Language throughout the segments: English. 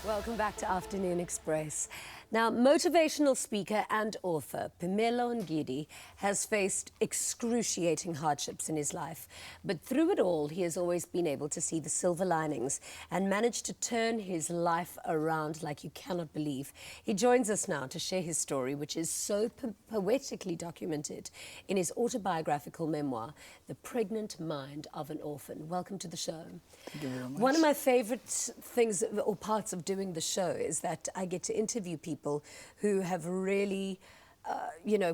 Welcome back to Afternoon Express. Now, motivational speaker and author Pimelo Ngidi has faced excruciating hardships in his life. But through it all, he has always been able to see the silver linings and managed to turn his life around like you cannot believe. He joins us now to share his story, which is so poetically documented in his autobiographical memoir, The Pregnant Mind of an Orphan. Welcome to the show. Thank you very much. One of my favorite things or parts of doing the show is that I get to interview people who have really,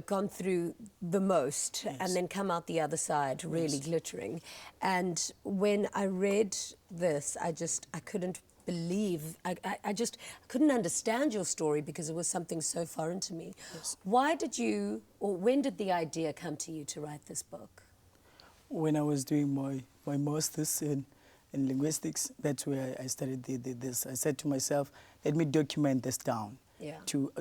gone through the most, yes, and then come out the other side really glittering. And when I read this, I couldn't believe, I just couldn't understand your story because it was something so foreign to me. Yes. Why did you, or when did the idea come to you to write this book? When I was doing my master's in linguistics, that's where I studied this. I said to myself, let me document this down. Yeah. To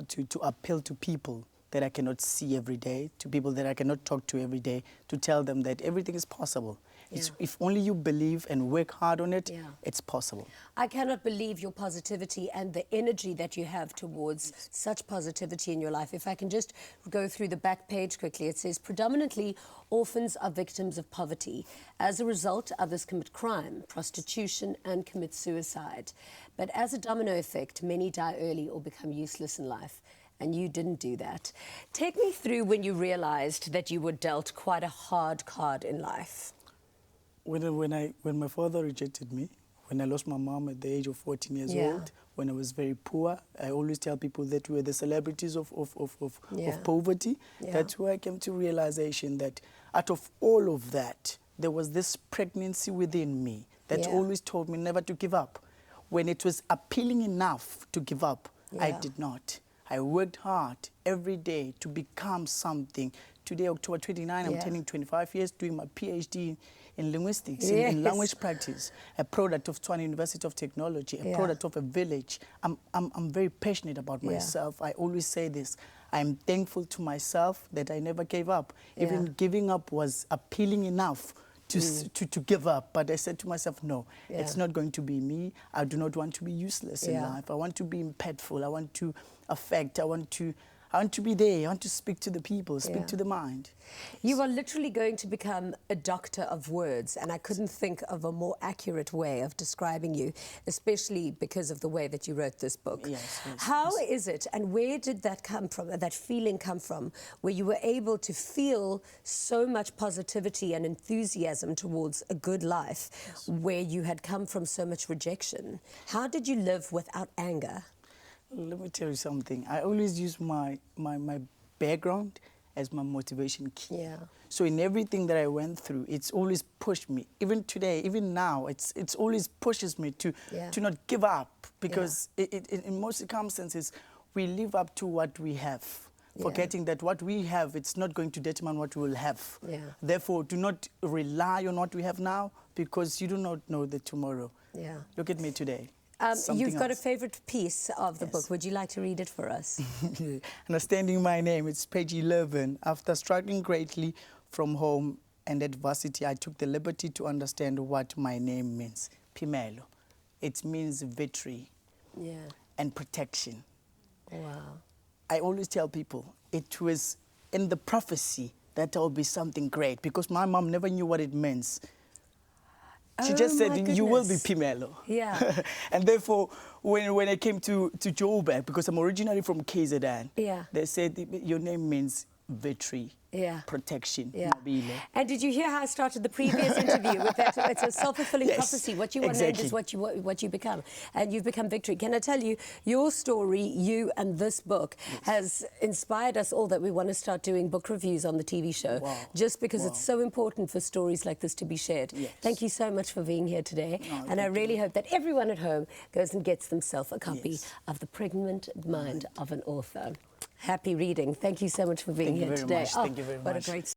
appeal to people that I cannot see every day, to people that I cannot talk to every day, to tell them that everything is possible. Yeah. If only you believe and work hard on it, Yeah, it's possible. I cannot believe your positivity and the energy that you have towards such positivity in your life. If I can just go through the back page quickly, it says, predominantly orphans are victims of poverty. As a result, others commit crime, prostitution, and commit suicide. But as a domino effect, many die early or become useless in life. And you didn't do that. Take me through when you realized that you were dealt quite a hard card in life. When my father rejected me, when I lost my mom at the age of 14 years old, when I was very poor, I always tell people that we were the celebrities of poverty. Yeah. That's where I came to realization that out of all of that, there was this pregnancy within me that always told me never to give up. When it was appealing enough to give up, I did not. I worked hard every day to become something. Today, October 29, I'm turning 25 years, doing my PhD in linguistics, in language practice, a product of Tshwane University of Technology, a product of a village. I'm very passionate about myself. I always say this. I'm thankful to myself that I never gave up. Even giving up was appealing enough to give up. But I said to myself, no, it's not going to be me. I do not want to be useless in life. I want to be impactful. I want to affect. I want to be there. I want to speak to the people, speak to the mind. You are literally going to become a doctor of words, and I couldn't think of a more accurate way of describing you, especially because of the way that you wrote this book. How is it, and where did that come from, that feeling come from, where you were able to feel so much positivity and enthusiasm towards a good life, where you had come from so much rejection? How did you live without anger? Let me tell you something. I always use my background as my motivation key. Yeah. So in everything that I went through, it's always pushed me. Even today, even now, it's always pushes me to not give up, because in most circumstances, we live up to what we have, forgetting that what we have, it's not going to determine what we will have. Therefore, do not rely on what we have now, because you do not know the tomorrow. Look at me today. You've got a favorite piece of the book. Would you like to read it for us? Understanding my name, it's page 11. After struggling greatly from home and adversity, I took the liberty to understand what my name means. Pimelo. It means victory and protection. Wow. I always tell people it was in the prophecy that there will be something great, because my mom never knew what it means. She just said, you will be Pimelo. And therefore, when I came to Joburg, because I'm originally from KZN, they said, your name means victory, protection, mobile. And did you hear how I started the previous interview with that? It's a self-fulfilling prophecy. What you want is what you become. And you've become victory. Can I tell you, your story, you and this book, has inspired us all that we want to start doing book reviews on the TV show, just because it's so important for stories like this to be shared. Thank you so much for being here today. And I really hope that everyone at home goes and gets themselves a copy of The Pregnant Mind of an Author. Happy reading. Thank you so much for being here today. Thank you very much. What a great